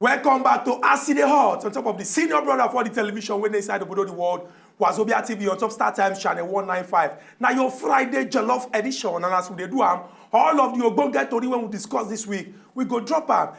Welcome back to Aside Hot, on top of the senior brother for the television when they inside the the world, Wazobia TV on Top Star Times channel 195. Now your Friday Jollof edition, and as we do all of the Ogbonge Tori when we discuss this week, we go drop am,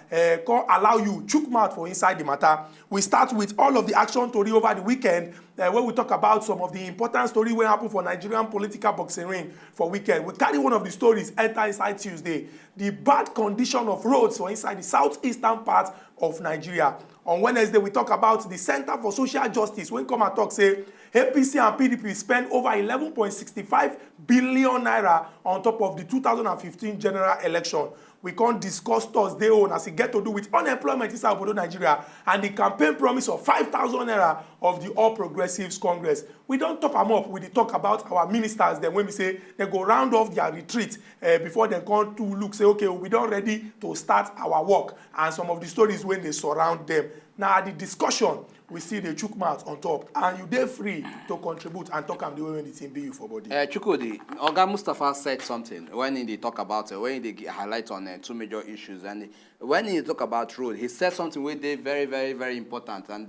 allow you chook mouth for inside the matter. We start with all of the action Tori over the weekend, where we talk about some of the important story wey happen for Nigerian political boxing ring for weekend. We carry one of the stories enter inside Tuesday. The bad condition of roads for inside the southeastern part of Nigeria. On Wednesday, we talk about the Center for Social Justice. When come and talk, say, APC and PDP spend over 11.65 billion naira on top of the 2015 general election. We can't discuss Thursday on as it get to do with unemployment inside Obodo Nigeria and the campaign promise of 5,000 naira of the All Progressives Congress. We don't top them up. We talk about our ministers. Then when we say they go round off their retreat before they come to look, say, okay, we don't ready to start our work. And some of the stories when they surround them. Now, at the discussion, we see the chook mouth on top. And you dey free to contribute and talk am the way when the team be you for body. Chukudi, Oga Mustafa said something when he talk about, when he highlight on two major issues. And when he talk about road, he said something where they very, very, very important. And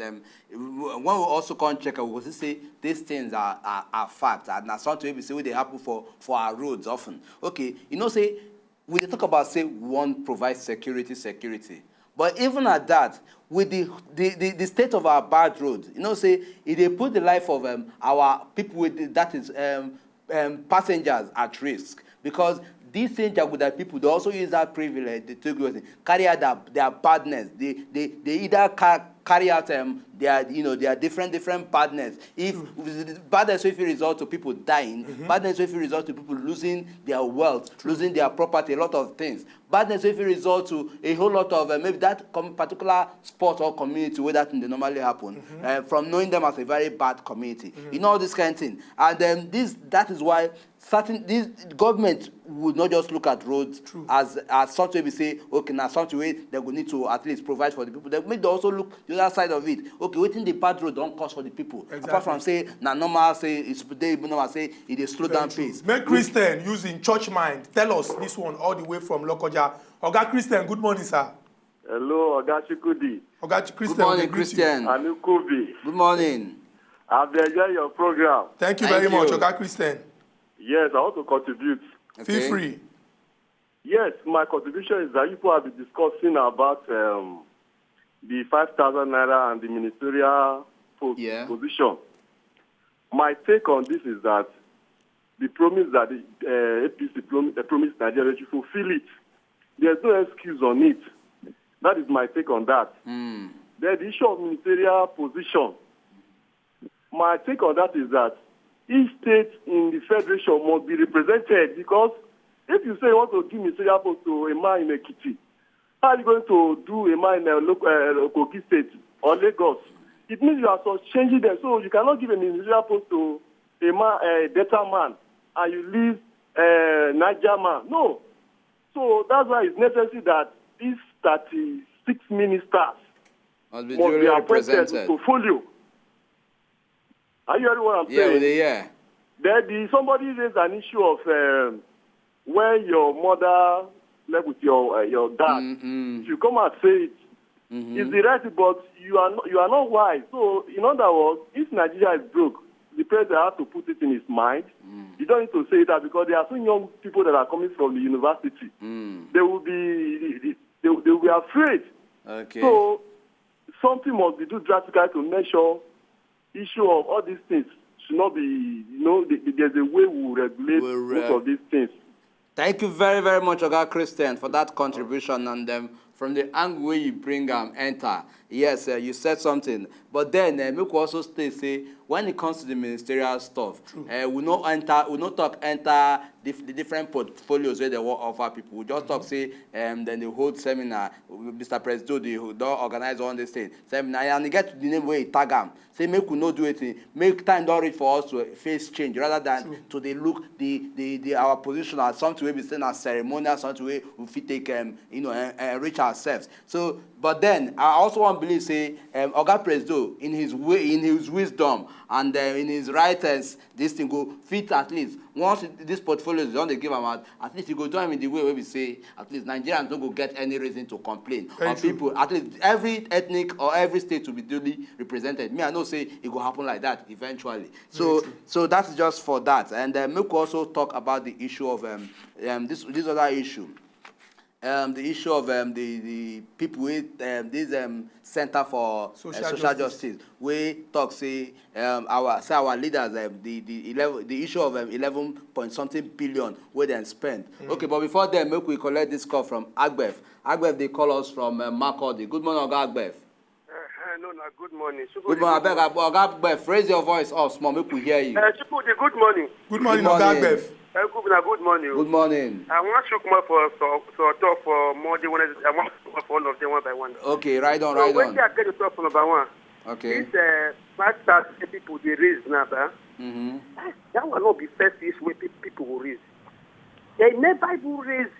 when we also come check, we will say these things are facts. And that's something we say they happen for our roads often. Okay, you know, say, we talk about, say, one provides security. But even at that, with the state of our bad roads, you know, say, if they put the life of our people with passengers at risk, because these same Jaguda people, they also use that privilege to carry out their badness. They either carry out their different badness. If badness if it result to people dying, badness if it result to people losing their wealth, losing their property, a lot of things. Badness if it result to a whole lot of maybe that particular sport or community where that they normally happen, from knowing them as a very bad community. You know all this kind of thing. And that is why this government would not just look at roads as something we say, okay, now something way they will need to at least provide for the people. They may also look the other side of it. Okay, waiting the bad road don't cost for the people. Exactly. Apart from say normal say it's they normal say it is slow down pace. Make Christian using church mind. Tell us this one all the way from Lokoja. Oga Christian, good morning, sir. Hello, Oga Chikudi. Oga Christian. Good morning, Christian. Anukobi. Good morning. I've enjoyed your program. Thank you very much, Oga Christian. Yes, I want to contribute. Okay. Feel free. Yes, my contribution is that you people have been discussing about the 5,000 naira and the ministerial position. My take on this is that the promise that the APC promised Nigeria to fulfill it. There's no excuse on it. That is my take on that. Then the issue of ministerial position. My take on that is that each state in the federation must be represented, because if you say you want to give ministerial post to a man in Ekiti, how are you going to do a man in Kogi State or Lagos? It means you are changing them. So you cannot give a ministerial post to a man, a Delta man, and you leave Niger man. No. So that's why it's necessary that these 36 ministers must be appointed with portfolio. Are you hearing what I'm saying? Yeah. Then somebody raised an issue of when your mother left with your dad. You come and say it. It's the right, but you are not wise. So in other words, if Nigeria is broke, the president has to put it in his mind. You don't need to say that, because there are some young people that are coming from the university. They will be afraid. Okay. So something must be done drastically to make sure issue of all these things should not be, there's a way we regulate most of these things. Thank you very, very much, Oga Christian, for that contribution. And from the angle where you bring enter, yes, you said something. But then, make also say, when it comes to the ministerial stuff, we not talk enter the different portfolios where they will offer people. We just talk, say, then they hold seminar. Mr. President, they don't organize all this thing. Seminar, and they get to the name where he tag them. Say, make we not do it. Make time don't reach for us to face change, rather than to they look our position as something we be seen as ceremonial, something we fit take reach ourselves. So, but then I also want to believe, say, Oga President, in his wisdom and in his writers, this thing go fit at least. Once this portfolio is done, they give him out, at least you go do him in the way where we say, at least Nigerians don't go get any reason to complain. Or people, at least every ethnic or every state to be duly represented. Me, I know say it will happen like that eventually. So that's just for that. And make also talk about the issue of this other issue. The issue of the people with this Center for Social Justice, we talk say our leaders the issue of 11 point something billion where they spend. Okay, but before then, make we collect this call from Agbef. Agbef, they call us from Makurdi. Good morning, Oga Agbef. No, good morning. Good morning, Oga Agbef. Raise your voice up small, make we hear you. Good morning. Good morning, Oga Agbef. Good morning. Good morning. I want to come for talk for more than one. I want to talk for all of them one by one. Okay, right on. When I get to talk for number one, okay. This master people they raise now, that will not be first issue where people will raise. They never even raise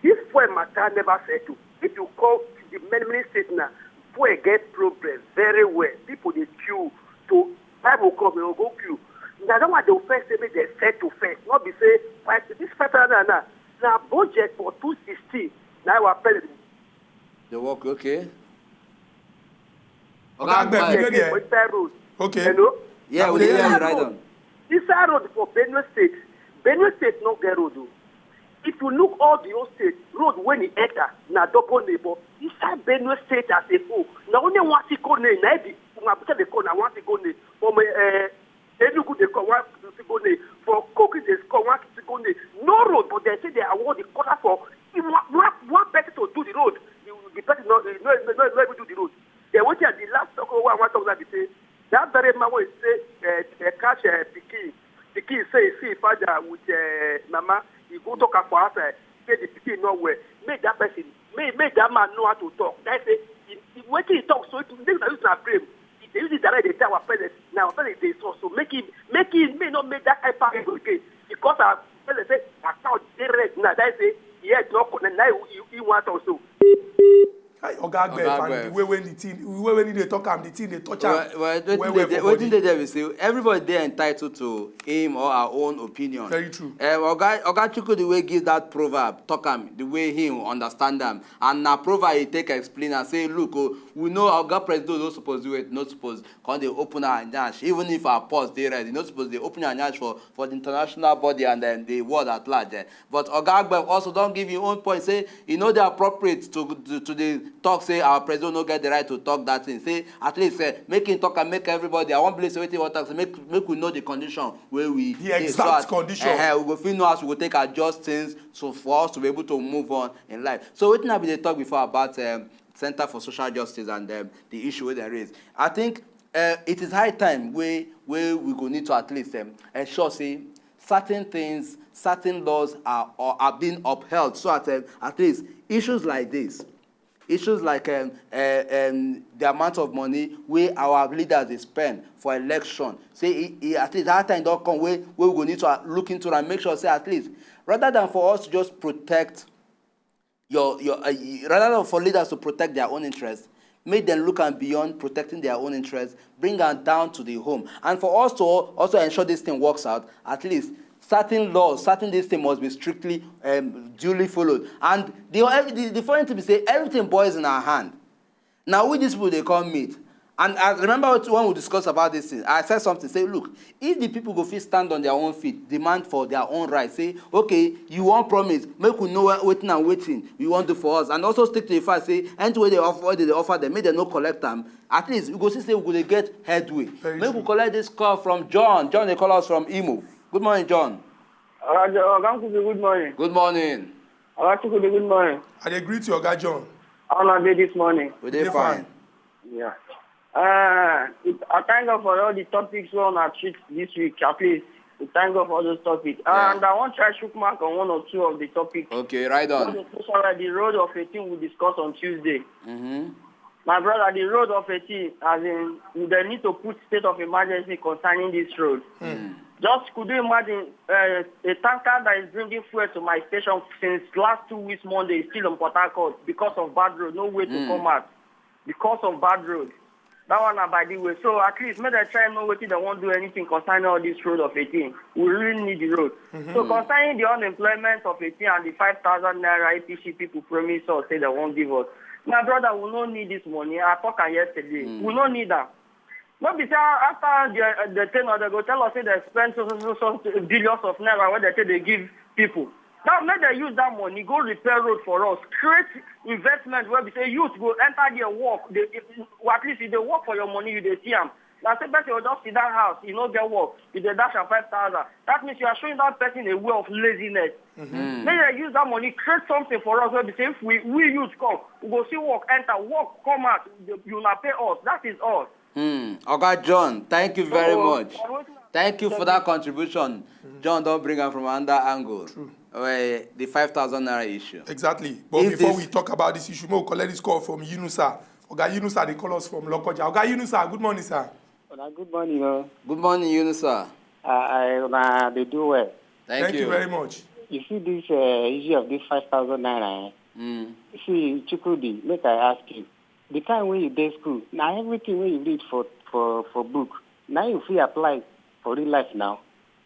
this fuel matter. Never settle. If you call the many states now, fuel get progress very well. People they queue to Bible come they will go queue. Now, don't want the first say they set to first. Not be say, but this federal now budget for 260. Now our president. The work, okay. Okay. Hello? Yeah, we hear you right on. This road for Benue State. Benue State no get road. If you look all the old states, road when it enter, na double neighbor. Inside Benue State as a whole. Now only one to go name, na the they call na one to go name. For me, Enugu they call one to go name. For Kogi they call one to go name. No road, but they say they award the quarter for one person to do the road. The person not able to do the road. They went at the last talk over one talk that they say that very man will say catch Piki say see father with mama. He go talk for us, say the people nowhere. Make that person, make that man know how to talk. That's it. When he talks, so they use a frame. They use it direct. They tell our parents. Now our parents they so make him may not make that type of okay because our parents say account direct. Now that's it. Yeah, talk and now he want also. Oga Agbef, and the way when they talk am, the thing they touch am. What did they say? Everybody they entitled to him or our own opinion. Very true. Oga Chukwu the way give that proverb, talk am the way him understand them, and na proverb he take explain and say, look, we know Oga President not supposed to do it, not supposed because they open our nyash, even if our pause they ready, not supposed they open our nyash for the international body and then the world at large. But Oga Agbef also don't give your own point. Say you know they appropriate to the talk say our president no get the right to talk that thing. Say at least make him talk and make everybody. I won't believe waiting what talk. Make we know the condition where we the exact condition. We go feel know as we go take adjust things so for us to be able to move on in life. So what have we talk before about Center for Social Justice and the issue where there is. I think it is high time where we go need to at least ensure say certain things, certain laws are being upheld. So at least issues like this. Issues like the amount of money where our leaders they spend for election. Say at least that time don't come where we will need to look into and make sure say at least rather than for us to just protect rather than for leaders to protect their own interests, make them look and beyond protecting their own interests, bring them down to the home, and for us to also ensure this thing works out. At least certain laws, certain this thing must be strictly duly followed. And the funny thing is say everything boils in our hand. Now with these people they come meet. And I remember when we discussed about this thing, I said something, say, look, if the people go fit stand on their own feet, demand for their own rights, say, okay, you want promise, make we know waiting you want to for us. And also stick to the fact, say, any way they offer them, make them no collect them. At least we go see, say, we go get headway. Make we collect this call from John. John, they call us from Imo. Good morning, John. Good morning. Good morning. Good morning. I agree to Oga John. How are you this morning? We're fine. Yeah. I thank God for all the topics we on our treat this week. At least we thank God for all those topics. Yeah. And I want to try shoot mark on one or two of the topics. Okay, right on. The road of 18 we discussed on Tuesday. Mm-hmm. My brother, the road of 18, as in, they need to put state of emergency concerning this road. Mm. Just could you imagine a tanker that is bringing fuel to my station since last 2 weeks Monday is still on Port Harcourt because of bad road, no way to come out because of bad road. That one by the way. So at least make them try know whether they won't do anything concerning all this road of 18. We really need the road. So concerning the unemployment of 18 and the 5,000 naira APC people promise us say they won't give us. My brother, we don't need this money. I talked yesterday. We don't need that. Not because after the tenor, they go tell us say they spend so billions of naira where they say they give people. Now let them use that money, go repair road for us, create investment where we say youth go enter their work. Or at least if they work for your money, you they see them. Now say person will just sit down house, you know get work, you they dash 5,000. That means you are showing that person a way of laziness. Let them use that money, create something for us where we say if we youth come, we go see work, enter, work, come out, you not pay us. That is all. Okay, John, thank you very much. Thank you for that contribution. John, don't bring up from another angle. The 5,000 naira issue. Exactly. But before we talk about this issue, we'll collect this call from Yunusa. Oga Yunusa, they call us from Lokoja. Oga Yunusa, good morning, sir. Good morning. Good morning, Yunusa. They do well. Thank you very much. You see this issue of this 5,000 naira. See, Chukwudi, make I ask you. The time when you day school, now everything when you read for book, now you feel apply for real life now.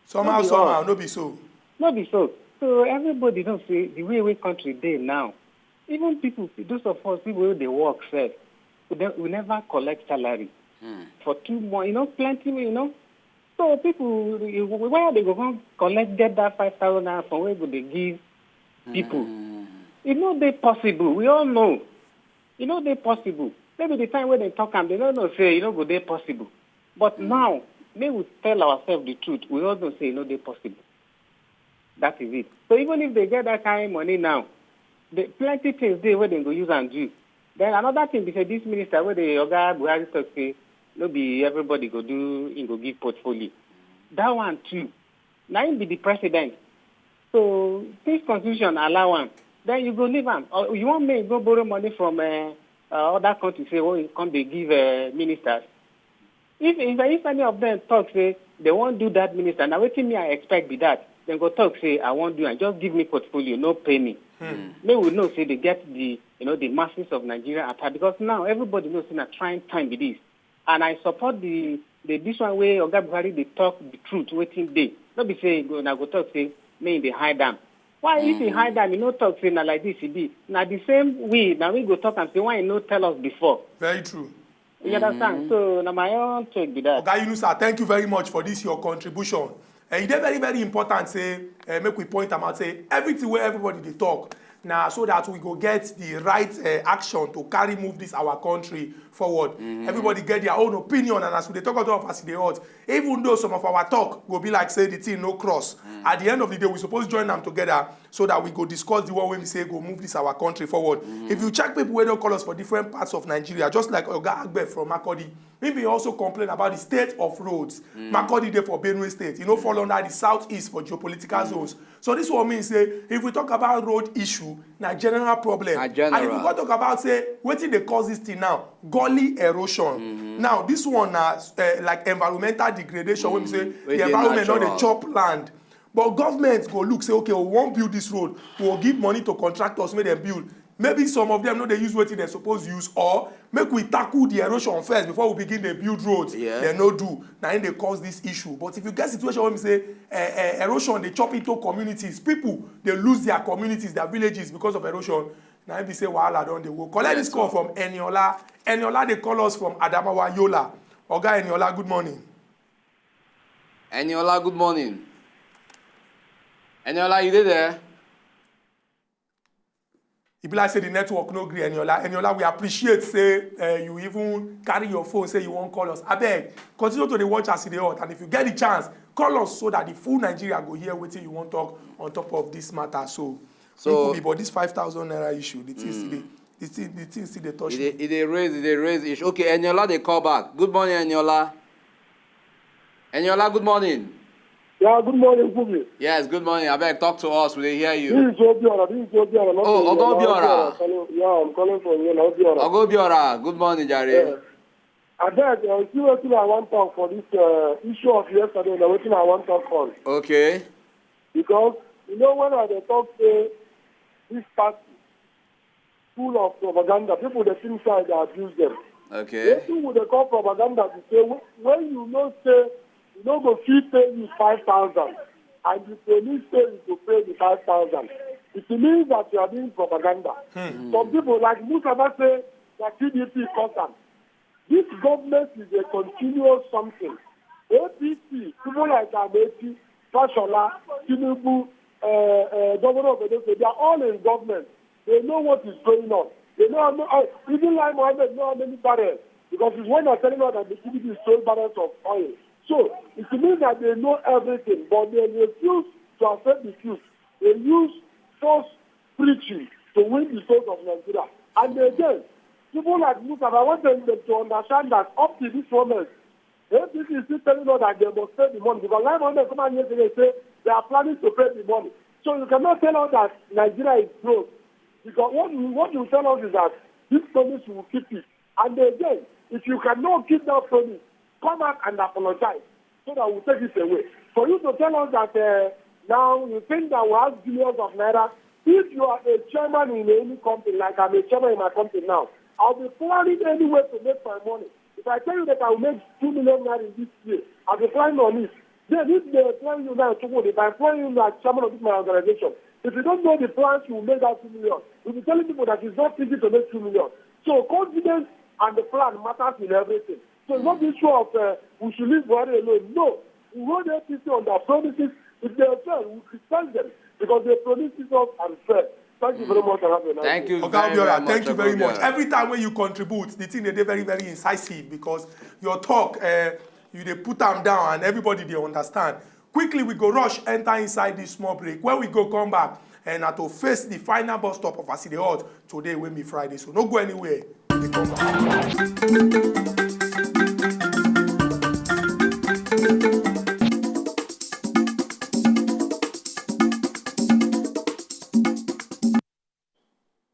Somehow, no be so. No be so. So everybody don't say the way we country day now. Even people, those of us people where they work, said we never collect salary for 2 months. Plenty. So people, where they go get that 5,000 naira from where would they give people? They possible. We all know. They possible. Maybe the time when they talk and they don't know say go they possible. But now, may we tell ourselves the truth. We all don't say they possible. That is it. So even if they get that kind of money now, plenty things there where they go use and do. Then another thing, because this minister where the Oga Buhari talk say, no be everybody go give portfolio. That one too. Now he be the president. So this constitution allow him. Then you go leave him. Or you want me to go borrow money from other countries, say, you come they give ministers. If any of them talk, say, they won't do that minister, now what me I expect be that. Then go talk, say, I won't do it. Just give me portfolio, no pay me. They will know, say, they get the masses of Nigeria attack. Because now everybody knows in a trying time with this. And I support this one way Oga Buhari, they talk the truth, waiting day. Not be say, go talk, say, may they hide them. Why if he hide them, talk, say, like this, he be. Now the same way, now we go talk and say, why you tell us before? Very true. You understand? So, now my own take be that. Oga Yunusa, thank you very much for this, your contribution. It's very, very important, say, make we point them out, say, everything where everybody they talk, now so that we go get the right action to carry move this our country forward. Everybody get their own opinion, and as we talk about us, they hurt. Even though some of our talk will be like say the thing no cross. At the end of the day, we supposed to join them together so that we go discuss the one when we say go move this our country forward. If you check people where they call us for different parts of Nigeria, just like Oga Agbe from Makurdi, maybe also complain about the state of roads. Makurdi there for Benue State, fall under the southeast for geopolitical zones. So this one means say if we talk about road issue, na general problem. And if we go talk about say wetin dey cause this thing now, gully erosion. Now this one na like environmental degradation when we say the environment no dey chop land. But government go look say okay, we wan build this road, we will give money to contractors make them build. Maybe some of them no dey use wetin they suppose use, or make we tackle the erosion first before we begin dey build roads. They no do. Na im dey cause this issue. But if you get situation where we say erosion dey chop into communities, people dey lose their communities, their villages because of erosion. Na im be say wahala don dey go. Collect this call from Eniola. Eniola dey call us from Adamawa Yola. Oga Eniola, good morning. Eniola, good morning. Eniola, you there? If like say the network no gree Eniola, we appreciate say you even carry your phone, say you won't call us. Abeg, continue to the watch as they hot, and if you get the chance, call us so that the full Nigeria go hear wetin you want talk on top of this matter. So it could be about this 5,000 naira issue. The thing still they touch. They raise issue. Okay, Eniola, they call back. Good morning, Eniola. Eniola, good morning. Yeah, good morning, Google. Yes, good morning. Abeg, talk to us. We dey hear you. This is Obiora. Oh, Ogobiora. Yeah, I'm calling from Obiora. Ogobiora, good morning, Jare. Yeah. Abeg, see wetin I want talk for this issue of yesterday, na wetin I want talk on. Okay. Because, when I dey talk say this party full of propaganda, people dey think say they abuse them. Okay. They would call propaganda to say, when you know say, you know go fee pay you 5,000, and the police say you to pay the 5,000. It means that you are doing propaganda. Some people like Mustafa say that PDP is constant. This government is a continuous something. APC, people like Ameti, Fashola, Tinubu, Governor of Edo, they are all in government. They know what is going on. They know, even like Mohammed, know how many barrels. Because it's when they're telling us that the PDP is sold barrels of oil. So it means that they know everything, but they refuse to accept the truth. They use false preaching to win the souls of Nigeria. And again, people like Mustafa, I want them to understand that up to this moment, APC is still telling us that they must pay the money. Because like Mohammed come out yesterday say they are planning to pay the money. So you cannot tell us that Nigeria is broke. Because what you tell us is that this promise will keep it. And again, if you cannot keep that promise, come out and apologize so that we'll take it away. For you to tell us that now you think that we have billions of naira, if you are a chairman in any company, like I'm a chairman in my company now, I'll be planning any way to make my money. If I tell you that I will make 2 million naira in this year, I'll be planning on it. Then if they plan you now to go, if I'm planning you as chairman of my organization, if you don't know the plans, you will make that 2 million. You'll be telling people that it's not easy to make 2 million. So confidence and the plan matters in everything. So it's not the issue of we should leave Buhari alone. No. We hold APC on their promises. If they fail, we criticize them because they promises us and fail. Thank you very much. Thank you Thank you very much. Every time when you contribute, the thing they very, very incisive because your talk, you they put them down and everybody they understand. Quickly, we go rush, enter inside this small break. When we go come back and to face the final bus stop of Aside Hot today will be Friday. So don't go anywhere. We come back.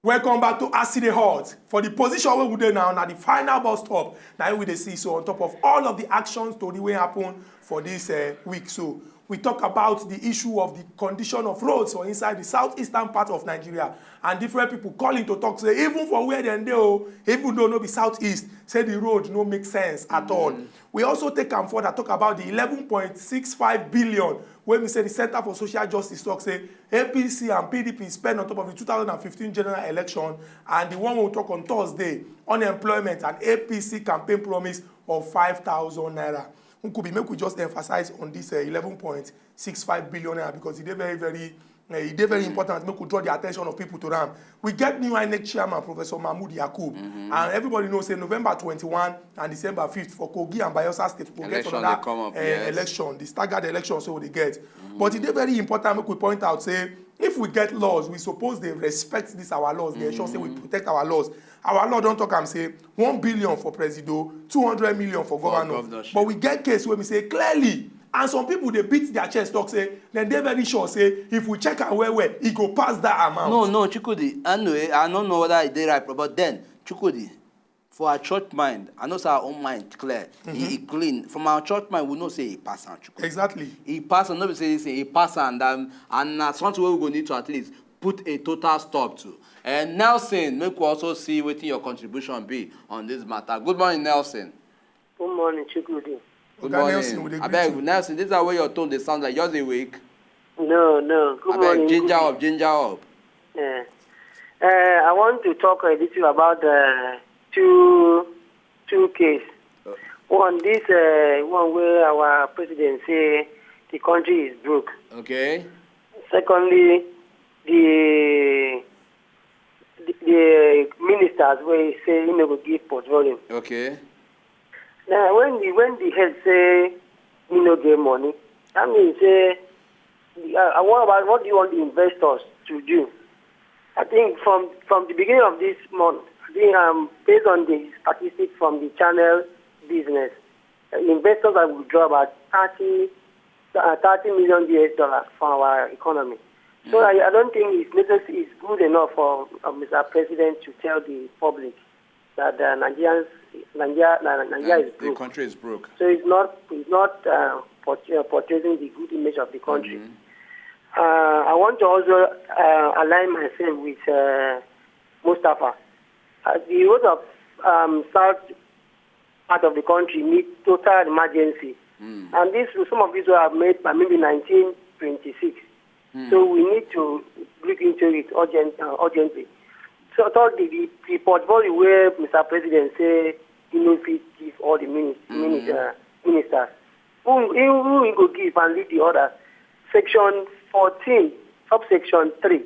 Welcome back to Aside Hot. For the position where we dey now, the final bus stop, now we dey see so on top of all of the actions to the way happen for this week. So we talk about the issue of the condition of roads or inside the southeastern part of Nigeria, and different people calling to talk say even for where they dey, even though no be southeast, say the road no make sense at all. We also take am further talk about the 11.65 billion when we say the Center for Social Justice talk say APC and PDP spend on top of the 2015 general election, and the one we we'll talk on Thursday, unemployment and APC campaign promise of 5,000 naira. Could be make we just emphasize on this 11.65 billion naira because it's very important. Make we draw the attention of people to them. We get new INEC chairman, Professor Mahmoud Yakub, and everybody knows say November 21 and December 5th for Kogi and Bayelsa State we'll get another election, the staggered election, so they get. But it's very important. Make we point out say if we get laws, we suppose they respect this our laws. They ensure say we protect our laws. Our law don't talk and say 1 billion for Presido, 200 million for governor. But we get case where we say clearly, and some people they beat their chest talk say, then they very sure say if we check our where it go pass that amount. No, Chukudi. Anyway, I don't know whether they right, but then Chukudi, for our church mind, I know our own mind clear. He clean. From our church mind, we know say he pass on Chukudi. Exactly. He pass on. Nobody say he pass on, and something we go need to at least put a total stop to. And Nelson, make we also see what your contribution be on this matter. Good morning, Nelson. Good morning, Chukudi. Good morning. I beg Nelson, this is where your tone they sound like yours a week. No. Good morning. Ginger up. Yeah. I want to talk a little about two cases. One where our president say the country is broke. Okay. Secondly, the ministers where say he never give portfolio. Okay. Now when the head say he no get money, that means what do you want the investors to do? I think from the beginning of this month, I think based on the statistics from the channel business, investors have withdrawn about $30 million US from our economy. So I don't think it's good enough for Mr. President to tell the public that Nigeria is broke. The country is broke. So it's not portraying the good image of the country. I want to also align myself with Mustafa. The road of south part of the country need total emergency. And some of these were made by maybe 1926. So we need to look into it urgently. So I thought the portfolio where Mr. President say if he give all the ministers, who will go give and lead the others. Section 14, subsection 3,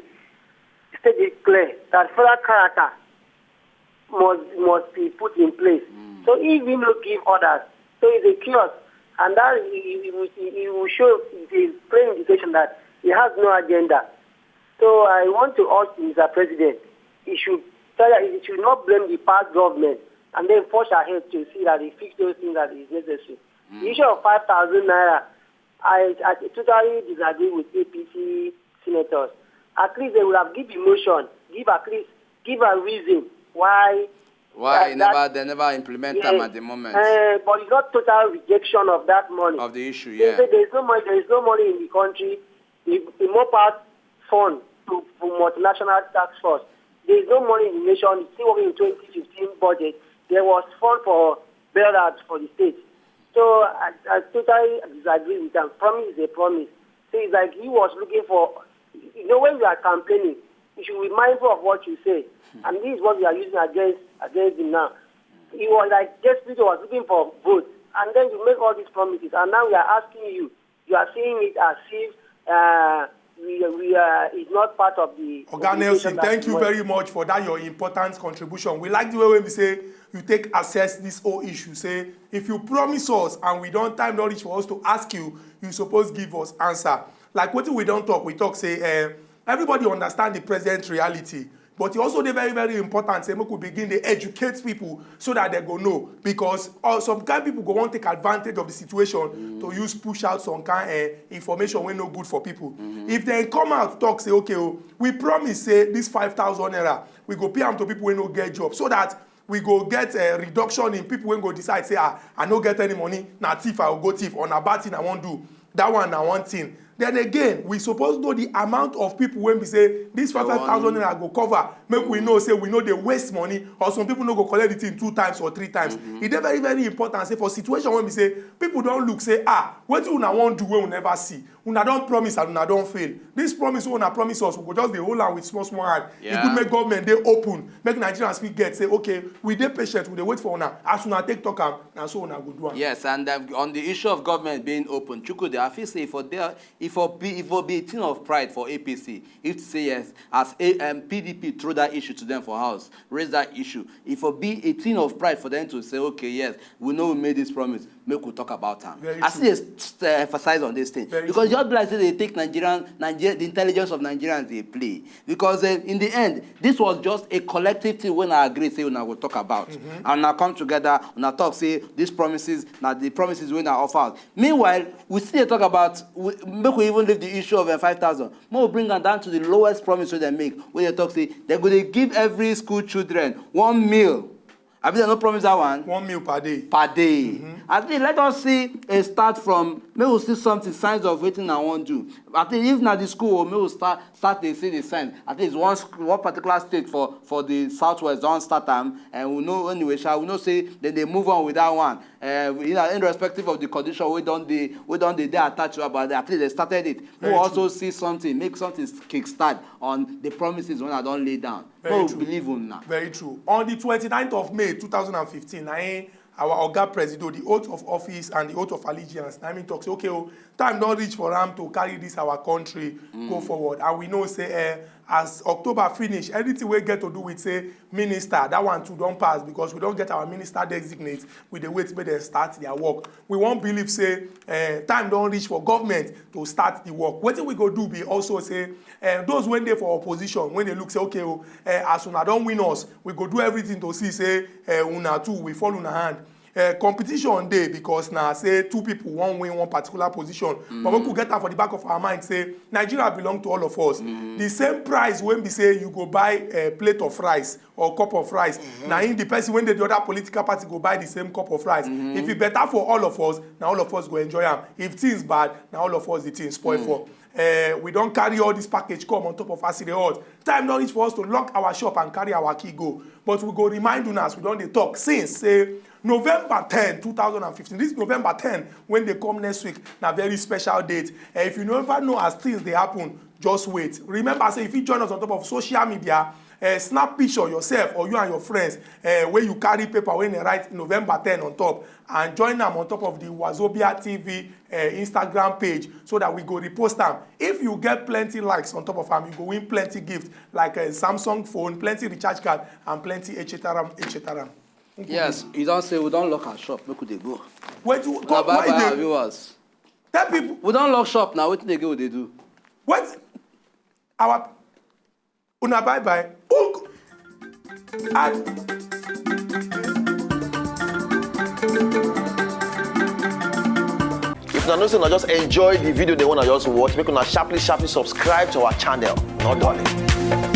state it clear that further character must be put in place. So if we not give orders, so it's a chaos, and that he will show the plain indication that he has no agenda. So I want to ask Mr. President, he should not blame the past government and then push ahead to see that he fix those things that is necessary. The issue of 5,000 naira, I totally disagree with APC senators. At least they would have given motion, give a reason why. They never implement them at the moment. But it's not total rejection of that money. Of the issue, They say there is no money in the country. The MOPAT fund for multinational task force. There is no money in the nation. Still working in 2015 budget. There was fund for bailouts for the state. So I totally disagree with them. Promise is a promise. So it's like he was looking for, when you are campaigning, you should be mindful of what you say. And this is what we are using against him now. He was like, desperate, was looking for votes. And then you make all these promises. And now we are asking you, you are seeing it as if is not part of the... Oga Nelson, thank you very much for that, your important contribution. We like the way when we say you take assess this whole issue. Say, if you promise us and we don't time don't reach for us to ask you, you suppose give us answer. Like what we don't talk, we talk say, everybody understand the present reality. But it also very, very important, say, we could begin to educate people so that they go know. Because some kind of people go want to take advantage of the situation to use push out some kind of information when no good for people. If they come out talk, say, okay, we promise, say, this 5,000 naira, we go pay them to people when no get job. So that we go get a reduction in people when go decide, say, I no get any money, na thief, I will go thief, or na bad thing I won't do. That one, na one thing. Then again, we suppose know the amount of people when we say this 5,000 naira go cover, make we know, say we know they waste money, or some people no go collect it in 2 times or 3 times. It's very, very important. Say for situation when we say people don't look, say, what you won't do when we never see. Una don't promise and una don't fail. This promise una promise us, we go just the whole land with small hand. It could make government they open, make Nigerians speak get, say, okay, we dey patient, we dey wait for una. As una take talk am, and so una go do am. Yes, and on the issue of government being open, Chukwudi, I feel say if it be a thing of pride for APC, if to say yes, as PDP throw that issue to them for house, raise that issue, if it be a thing of pride for them to say, okay, yes, we know we made this promise, make we talk about them. I still emphasize on this thing. Because just like say they take the intelligence of Nigerians they play. Because in the end, this was just a collective thing when I agree, say when I will talk about. And now come together, and I talk, say, these promises, now the promises when I offer. Meanwhile, we still talk about, make we even leave the issue of 5,000. We'll bring them down to the lowest promise they make. When they talk, say, they're going to give every school children 1 meal. I mean, they don't promise that one. 1 meal per day. Per day. I think let us see a start from, maybe we'll see something, signs of waiting I won't do. I think if not the school, maybe we'll start to see the signs. I think it's one particular state for the Southwest, don't start them, and we know anyway, we know say, then they move on with that one. Irrespective of the condition, we don't they attach to it, but at least they started it. We'll also see something, make something kickstart on the promises when I don't lay down. Very true. Believe in now. Very true. On the 29th of May 2015, our Oga Presido, the oath of office and the oath of allegiance, I mean, talks, okay, time don't reach for them to carry this our country, go forward. And we know, say, as October finish, anything we get to do with, say, minister, that one too don't pass because we don't get our minister designate with the wait till they start their work. We won't believe, say, time don't reach for government to start the work. What we go do be also say, those when they for opposition, when they look, say, okay, as una don't win us, we go do everything to see, say, una too, we fall on our hand. competition dey because na say two people wan win one particular position but we could get am for the back of our mind say Nigeria belong to all of us. The same price when be say you go buy a plate of rice or cup of rice na in the person when the other political party go buy the same cup of rice. If e better for all of us, na all of us go enjoy am. If things bad, na all of us the things spoil for. We don carry all this package come on top of us in the hut. Time don reach for us to lock our shop and carry our key go. But we go remind una as we don dey talk since say November 10, 2015. This November 10, when they come next week, na very special date. If you never know as things dey happen, just wait. Remember, say if you join us on top of social media, snap picture yourself or you and your friends where you carry paper when they write November 10 on top and join them on top of the Wazobia TV Instagram page so that we go repost them. If you get plenty likes on top of them, you go win plenty gift like a Samsung phone, plenty recharge card, and plenty HTRM. Yes, you don't say we don't lock our shop. Make they go. Wait, you go bye bye, viewers. Tell people we don't lock shop now. What they go? They do. What? Our una bye bye. And if una know say una just enjoy the video they wanna just watch, make una sharply subscribe to our channel. Not darling.